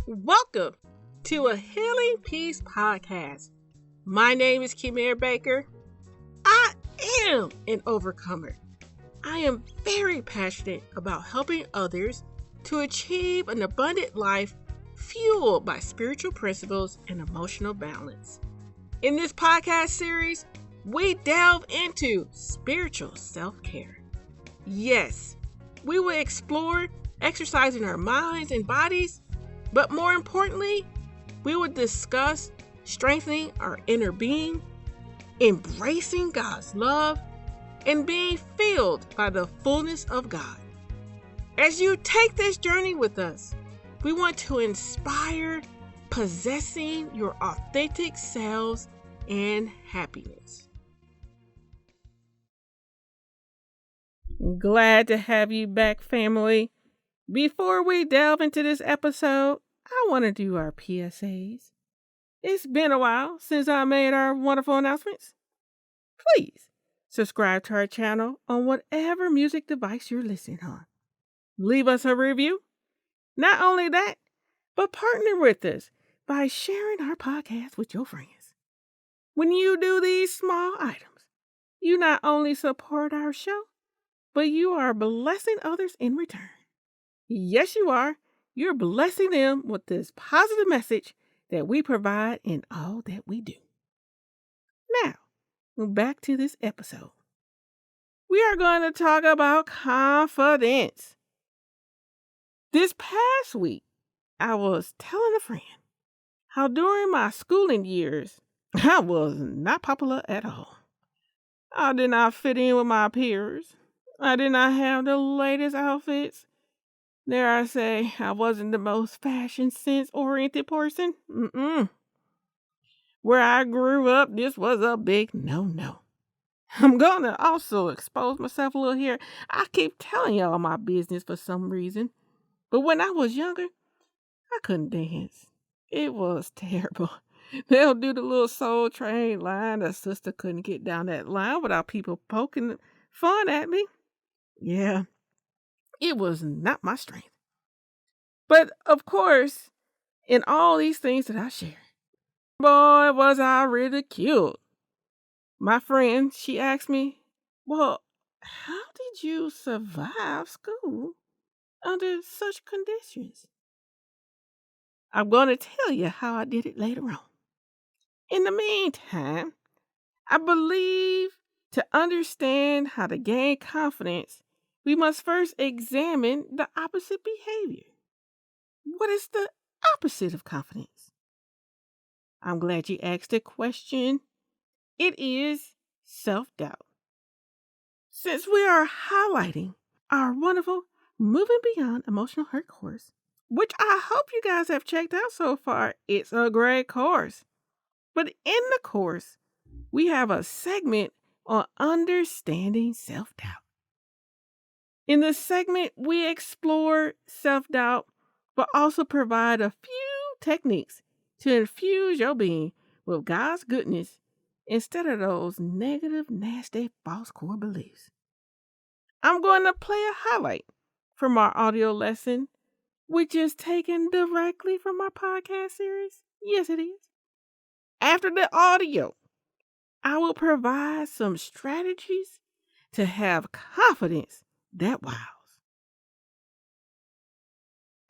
Welcome to a Healing Peace podcast. My name is Kimir Baker. I am an overcomer. I am very passionate about helping others to achieve an abundant life fueled by spiritual principles and emotional balance. In this podcast series, we delve into spiritual self-care. Yes, we will explore exercising our minds and bodies, but more importantly, we will discuss strengthening our inner being, embracing God's love, and being filled by the fullness of God. As you take this journey with us, we want to inspire possessing your authentic selves and happiness. Glad to have you back, family. Before we delve into this episode, I want to do our PSAs. It's been a while since I made our wonderful announcements. Please subscribe to our channel on whatever music device you're listening on. Leave us a review. Not only that, but partner with us by sharing our podcast with your friends. When you do these small items, you not only support our show, but you are blessing others in return. Yes, you are. You're blessing them with this positive message that we provide in all that we do. Now, back to this episode. We are going to talk about confidence. This past week, I was telling a friend how during my schooling years, I was not popular at all. I did not fit in with my peers. I did not have the latest outfits. Dare I say, I wasn't the most fashion sense oriented person. Where I grew up, this was a big no. I'm gonna also expose myself a little here. I keep telling y'all my business for some reason. But when I was younger, I couldn't dance. It was terrible. They'll do the little Soul Train line. The sister couldn't get down that line without people poking fun at me. Yeah, it was not my strength. But of course, in all these things that I share, boy, was I ridiculed. My friend, she asked me, well, how did you survive school under such conditions? I'm going to tell you how I did it later on. In the meantime, I believe to understand how to gain confidence, we must first examine the opposite behavior. What is the opposite of confidence? I'm glad you asked the question. It is self-doubt. Since we are highlighting our wonderful Moving Beyond Emotional Hurt course, which I hope you guys have checked out so far, it's a great course. But in the course, we have a segment on understanding self-doubt. In this segment, we explore self-doubt, but also provide a few techniques to infuse your being with God's goodness instead of those negative, nasty, false core beliefs. I'm going to play a highlight from our audio lesson, which is taken directly from our podcast series. Yes, it is. After the audio, I will provide some strategies to have confidence that wows.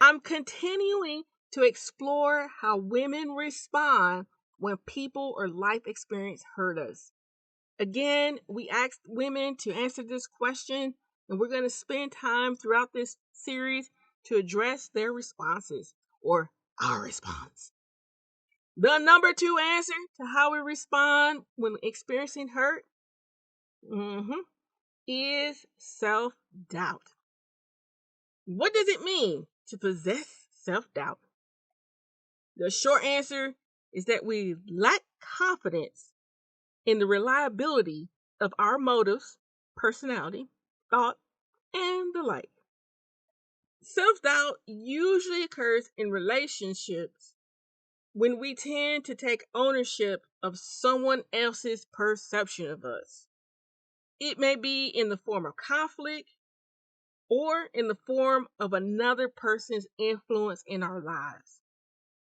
I'm continuing to explore how women respond when people or life experience hurt us. Again, we asked women to answer this question, and we're going to spend time throughout this series to address their responses or our response. The number 2 answer to how we respond when experiencing hurt is self-doubt. What does it mean to possess self-doubt? The short answer is that we lack confidence in the reliability of our motives, personality, thought, and the like. Self-doubt usually occurs in relationships when we tend to take ownership of someone else's perception of us. It may be in the form of conflict or in the form of another person's influence in our lives.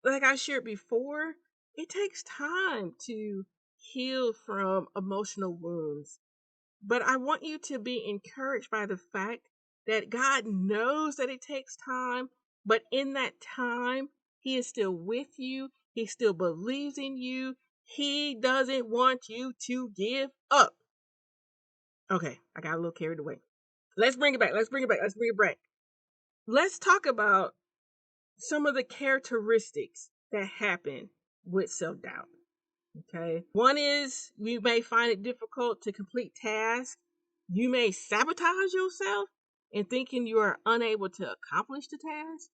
like I shared before, it takes time to heal from emotional wounds. But I want you to be encouraged by the fact that God knows that it takes time, but in that time, He is still with you. He still believes in you. He doesn't want you to give up. Okay, I got a little carried away. Let's bring it back. Let's bring it back. Let's bring it back. Let's talk about some of the characteristics that happen with self doubt. Okay. One is you may find it difficult to complete tasks. You may sabotage yourself in thinking you are unable to accomplish the task.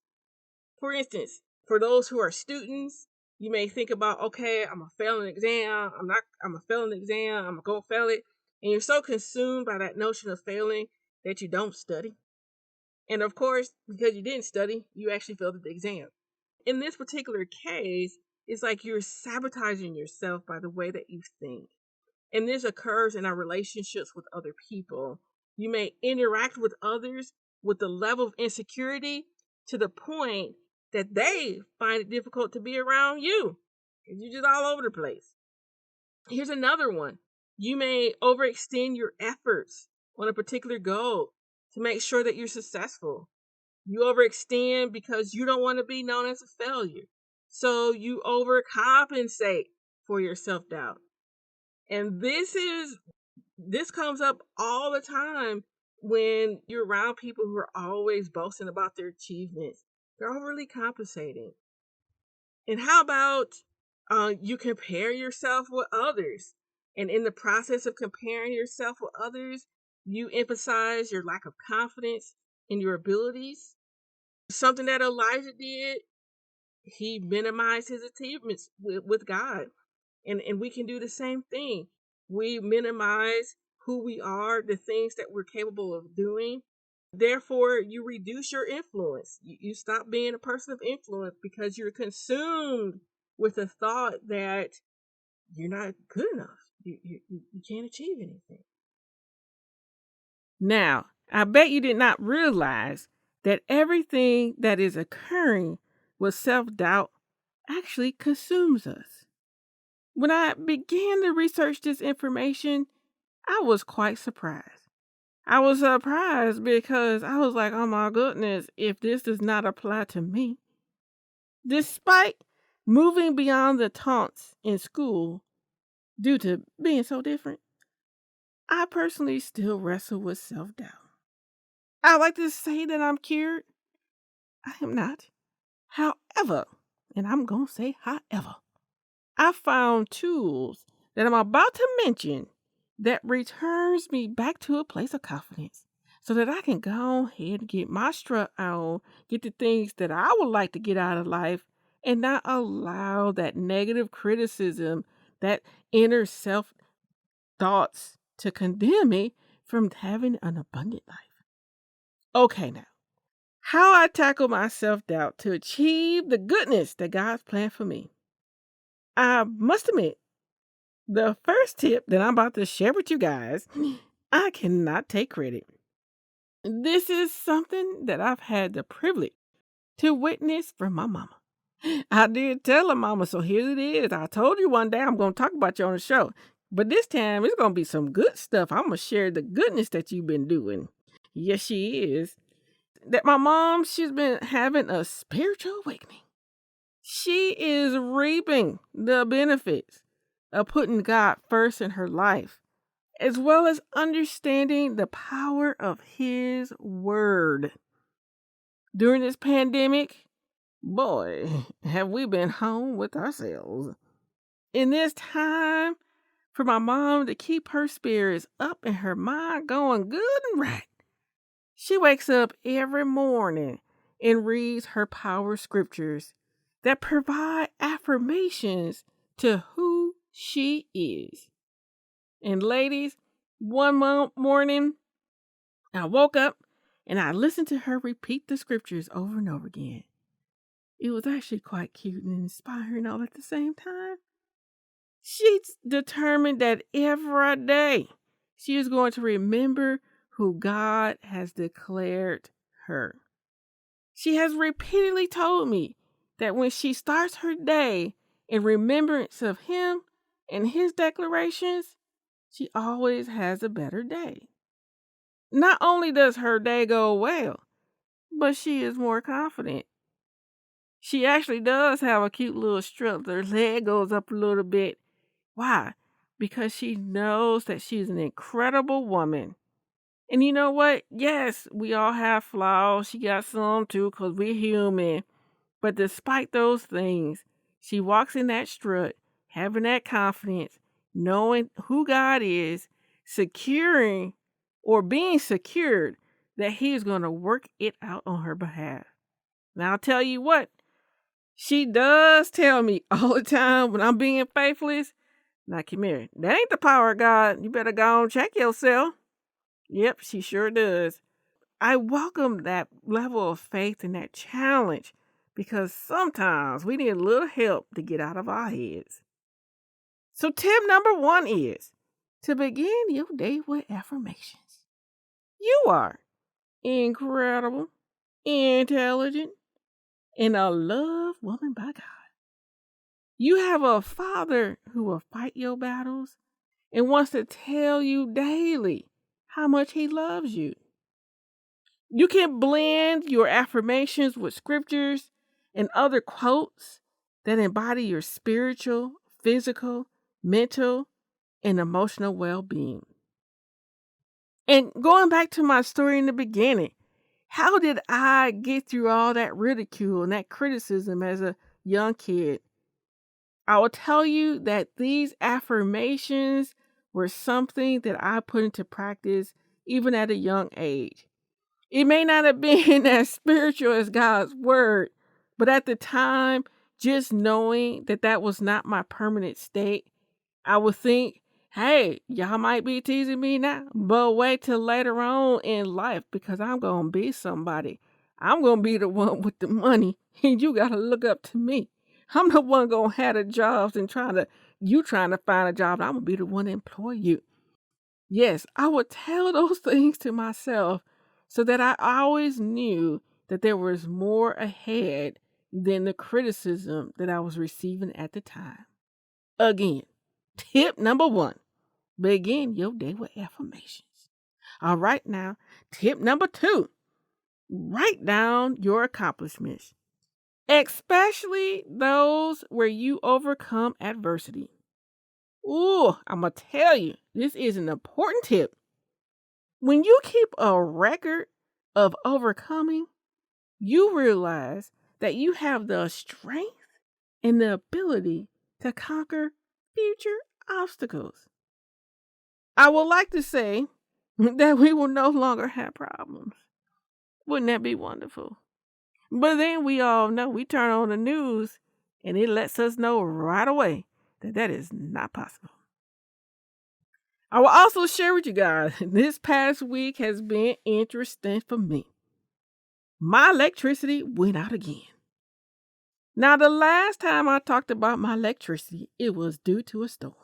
For instance, for those who are students, you may think about, okay, I'm gonna fail an exam. I'm gonna fail an exam. I'm gonna go fail it. And you're so consumed by that notion of failing that you don't study. And of course, because you didn't study, you actually failed the exam. In this particular case, it's like you're sabotaging yourself by the way that you think. And this occurs in our relationships with other people. You may interact with others with the level of insecurity to the point that they find it difficult to be around you. You're just all over the place. Here's another one. You may overextend your efforts on a particular goal to make sure that you're successful. You overextend because you don't want to be known as a failure. So you overcompensate for your self-doubt. And this comes up all the time when you're around people who are always boasting about their achievements. They're overly compensating. And how about you compare yourself with others? And in the process of comparing yourself with others, you emphasize your lack of confidence in your abilities. Something that Elijah did, he minimized his achievements with God. And we can do the same thing. We minimize who we are, the things that we're capable of doing. Therefore, you reduce your influence. You stop being a person of influence because you're consumed with the thought that you're not good enough. You can't achieve anything. Now, I bet you did not realize that everything that is occurring with self doubt actually consumes us. When I began to research this information, I was quite surprised. I was surprised because I was like, oh my goodness, if this does not apply to me. Despite moving beyond the taunts in school due to being so different, I personally still wrestle with self doubt. I like to say that I'm cured. I am not. However, and I'm going to say however, I found tools that I'm about to mention that returns me back to a place of confidence so that I can go ahead and get my strut on, get the things that I would like to get out of life, and not allow that negative criticism, that inner self thoughts to condemn me from having an abundant life. Okay, now, how I tackle my self doubt to achieve the goodness that God's planned for me. I must admit, the first tip that I'm about to share with you guys, I cannot take credit. This is something that I've had the privilege to witness from my mama. I did tell her mama, so here it is. I told you one day I'm going to talk about you on the show. But this time it's going to be some good stuff. I'm going to share the goodness that you've been doing. Yes, she is. That my mom, she's been having a spiritual awakening. She is reaping the benefits of putting God first in her life, as well as understanding the power of His Word. During this pandemic, boy, have we been home with ourselves. In this time, for my mom to keep her spirits up and her mind going good and right, she wakes up every morning and reads her power scriptures that provide affirmations to who she is. And ladies, one morning, I woke up and I listened to her repeat the scriptures over and over again. It was actually quite cute and inspiring all at the same time. She's determined that every day she is going to remember who God has declared her. She has repeatedly told me that when she starts her day in remembrance of him and his declarations, she always has a better day. Not only does her day go well, but she is more confident. She actually does have a cute little strut. Her leg goes up a little bit. Why? Because she knows that she's an incredible woman. And you know what? Yes, we all have flaws. She got some too, because we're human. But despite those things, she walks in that strut, having that confidence, knowing who God is, securing or being secured that He is going to work it out on her behalf. Now, I'll tell you what, she does tell me all the time when I'm being faithless, now, come here, that ain't the power of God. You better go and check yourself. Yep, she sure does. I welcome that level of faith and that challenge because sometimes we need a little help to get out of our heads. So tip number 1 is to begin your day with affirmations. You are incredible, intelligent, and a loved woman by God. You have a Father who will fight your battles and wants to tell you daily how much He loves you. You can blend your affirmations with scriptures and other quotes that embody your spiritual, physical, mental, and emotional well-being. And going back to my story in the beginning, how did I get through all that ridicule and that criticism as a young kid? I will tell you that these affirmations were something that I put into practice even at a young age. It may not have been as spiritual as God's word, but at the time, just knowing that that was not my permanent state, I would think, hey, y'all might be teasing me now, but wait till later on in life because I'm going to be somebody. I'm going to be the one with the money, and you got to look up to me. I'm the one going to have the jobs and trying to find a job. I'm going to be the one to employ you. Yes, I would tell those things to myself so that I always knew that there was more ahead than the criticism that I was receiving at the time. Again, tip number 1, begin your day with affirmations. All right, now, tip number 2, write down your accomplishments, especially those where you overcome adversity. Ooh, I'm going to tell you, this is an important tip. When you keep a record of overcoming, you realize that you have the strength and the ability to conquer future obstacles. I would like to say that we will no longer have problems. Wouldn't that be wonderful? But then we all know, we turn on the news and it lets us know right away that that is not possible. I will also share with you guys, this past week has been interesting for me. My electricity went out again. Now, the last time I talked about my electricity, it was due to a storm.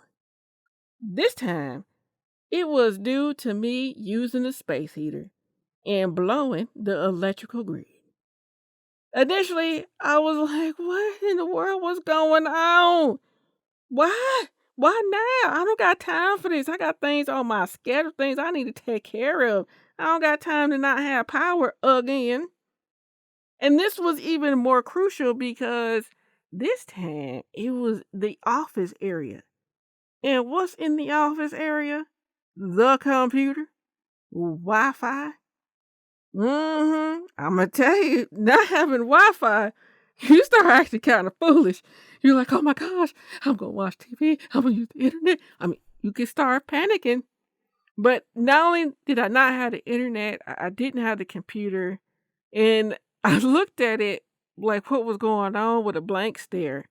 This time, it was due to me using the space heater and blowing the electrical grid. Initially, I was like, what in the world was going on? Why? Why now? I don't got time for this. I got things on my schedule, things I need to take care of. I don't got time to not have power again. And this was even more crucial because this time it was the office area. And what's in the office area? The computer, Wi-Fi. I'm going to tell you, not having Wi-Fi, you start acting kind of foolish. You're like, oh my gosh, I'm going to watch TV. I'm going to use the internet. I mean, you can start panicking. But not only did I not have the internet, I didn't have the computer. And I looked at it like what was going on with a blank stare.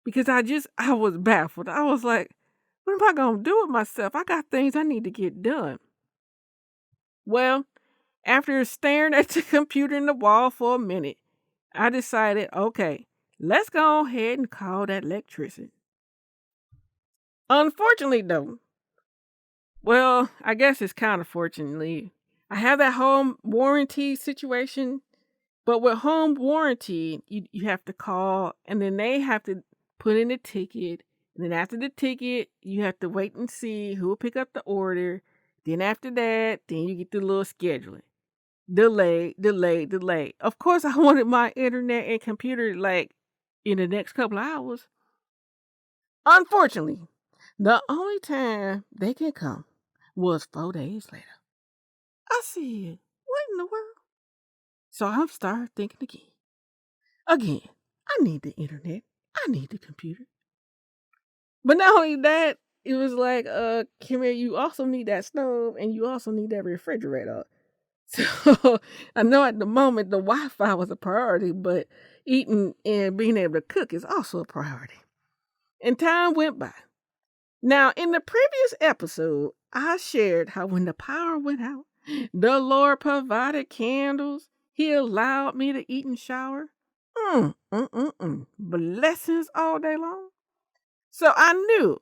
Because I was baffled. I was like, what am I going to do with myself? I got things I need to get done. Well, after staring at the computer and the wall for a minute, I decided, okay, let's go ahead and call that electrician. Unfortunately, though, well, I guess it's kind of fortunately, I have that home warranty situation But with home warranty, you have to call and then they have to put in a ticket. And then after the ticket, you have to wait and see who will pick up the order. Then after that, then you get the little scheduling. Delay, delay, delay. Of course, I wanted my internet and computer like in the next couple of hours. Unfortunately, the only time they can come was 4 days later. I said, what in the world? So I started thinking again. Again, I need the internet. I need the computer. But not only that, it was like, Kimmy, you also need that stove and you also need that refrigerator. So I know at the moment the Wi-Fi was a priority, but eating and being able to cook is also a priority. And time went by. Now, in the previous episode, I shared how when the power went out, the Lord provided candles. He allowed me to eat and shower. Blessings all day long. So I knew,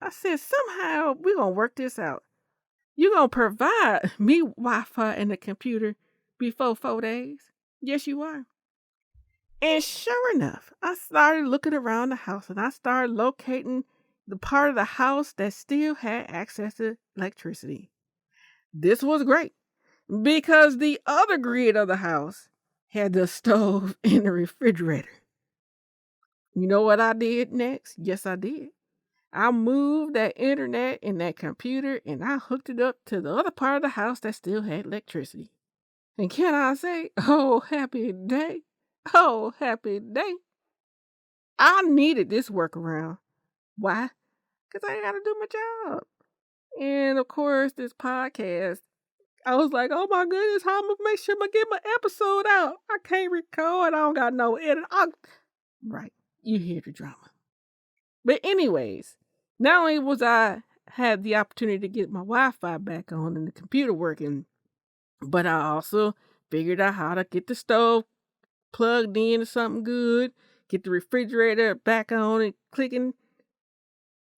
I said, somehow we're going to work this out. You're going to provide me Wi-Fi and the computer before 4 days? Yes, you are. And sure enough, I started looking around the house and I started locating the part of the house that still had access to electricity. This was great because the other grid of the house had the stove and the refrigerator. You know what I did next? Yes, I did. I moved that internet and that computer and I hooked it up to the other part of the house that still had electricity. And can I say, oh, happy day. Oh, happy day. I needed this workaround. Why? Because I ain't got to do my job. And of course, this podcast, I was like, oh my goodness, how am I going to make sure I get my episode out? I can't record. I don't got no edit. Right. You hear the drama. But anyways, not only was I had the opportunity to get my Wi-Fi back on and the computer working, but I also figured out how to get the stove plugged in to something good, get the refrigerator back on and clicking.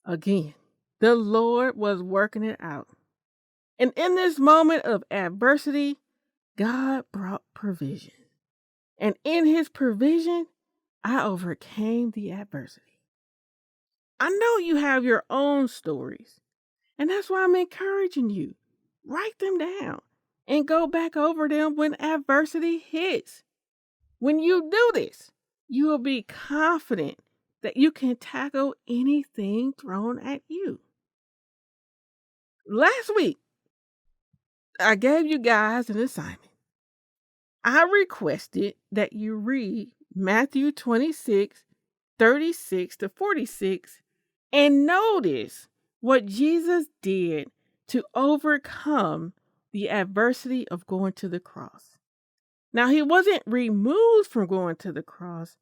Again, the Lord was working it out. And in this moment of adversity, God brought provision. And in his provision, I overcame the adversity. I know you have your own stories, and that's why I'm encouraging you. Write them down and go back over them when adversity hits. When you do this, you will be confident that you can tackle anything thrown at you. Last week, I gave you guys an assignment. I requested that you read Matthew 26, 36 to 46 and notice what Jesus did to overcome the adversity of going to the cross. Now, he wasn't removed from going to the cross,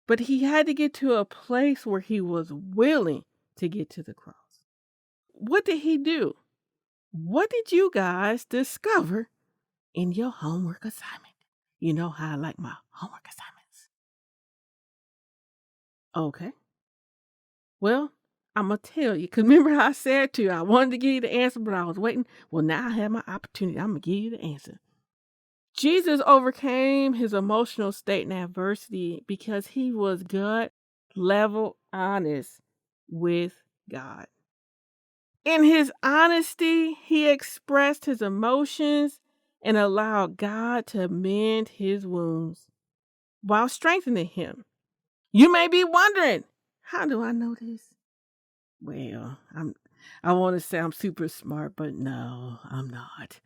but he had to get to a place where he was willing to get to the cross. What did he do? What did you guys discover in your homework assignment? You know how I like my homework assignments. Okay. Well, I'm going to tell you, because remember how I said to you, I wanted to give you the answer, but I was waiting. Well, now I have my opportunity. I'm going to give you the answer. Jesus overcame his emotional state and adversity because he was gut level honest with God. In his honesty, he expressed his emotions and allowed God to mend his wounds while strengthening him. You may be wondering, how do I know this? Well, I want to say I'm super smart, but no, I'm not.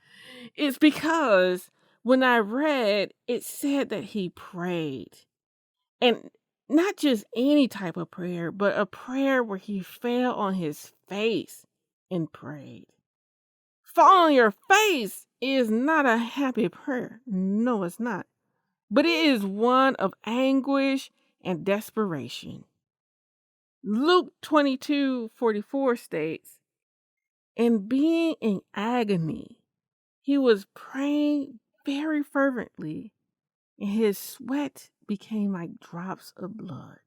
It's because when I read, it said that he prayed. And not just any type of prayer, but a prayer where he fell on his face and prayed. Fall on your face is not a happy prayer. No, it's not. But it is one of anguish and desperation. Luke 22:44 states, and being in agony, he was praying very fervently, and his sweat became like drops of blood.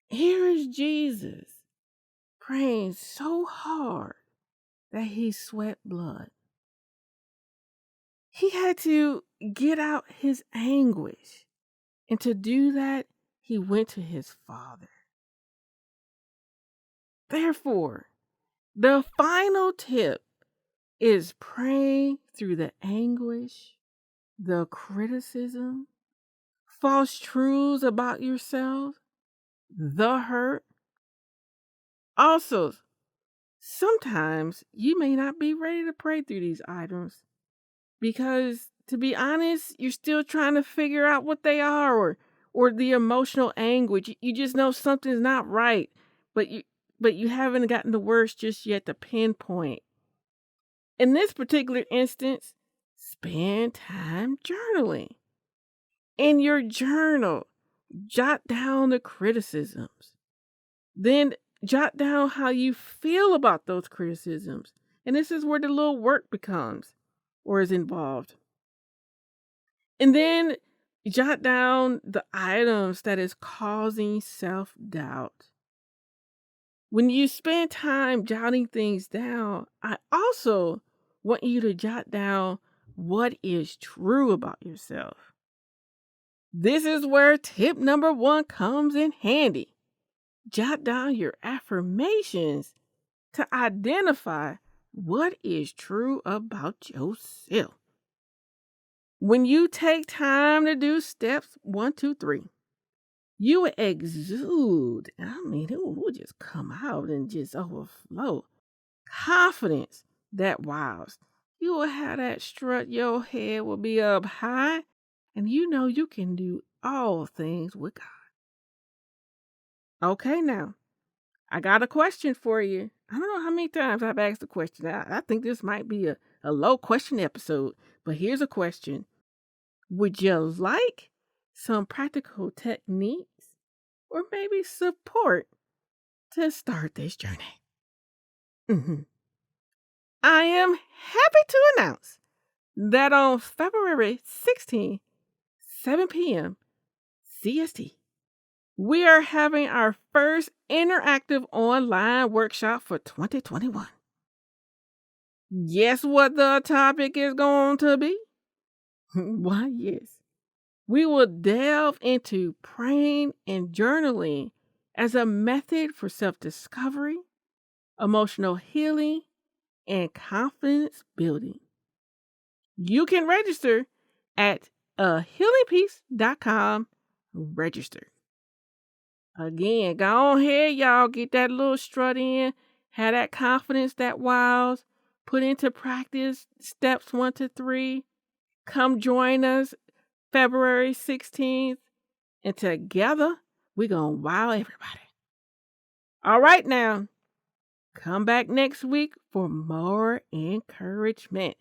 Here is Jesus praying so hard that he sweat blood. He had to get out his anguish. And to do that, he went to his father. Therefore, the final tip is pray through the anguish, the criticism, false truths about yourself, the hurt. Also, sometimes you may not be ready to pray through these items because, to be honest, you're still trying to figure out what they are, or the emotional anguish. You just know something's not right, but you haven't gotten the words just yet to pinpoint. In this particular instance, spend time journaling. In your journal, jot down the criticisms. Then jot down how you feel about those criticisms. And this is where the little work becomes or is involved. And then jot down the items that is causing self-doubt. When you spend time jotting things down, I also want you to jot down what is true about yourself. This is where tip number 1 comes in handy. Jot down your affirmations to identify what is true about yourself. When you take time to do steps 1, 2, 3, you will exude, it will just come out and just overflow confidence that wows. You will have that strut, your head will be up high, and you know you can do all things with God. Okay, now, I got a question for you. I don't know how many times I've asked the question. I think this might be a low question episode, but here's a question. Would you like some practical techniques or maybe support to start this journey? I am happy to announce that on February 16th, 7 p.m. CST, we are having our first interactive online workshop for 2021. Guess what the topic is going to be? Why, yes. We will delve into praying and journaling as a method for self-discovery, emotional healing, and confidence building. You can register at healingpeace.com. Register. Again, go ahead, y'all. Get that little strut in. Have that confidence that wows. Put into practice steps 1 to 3. Come join us February 16th. And together, we're going to wow everybody. All right, now. Come back next week for more encouragement.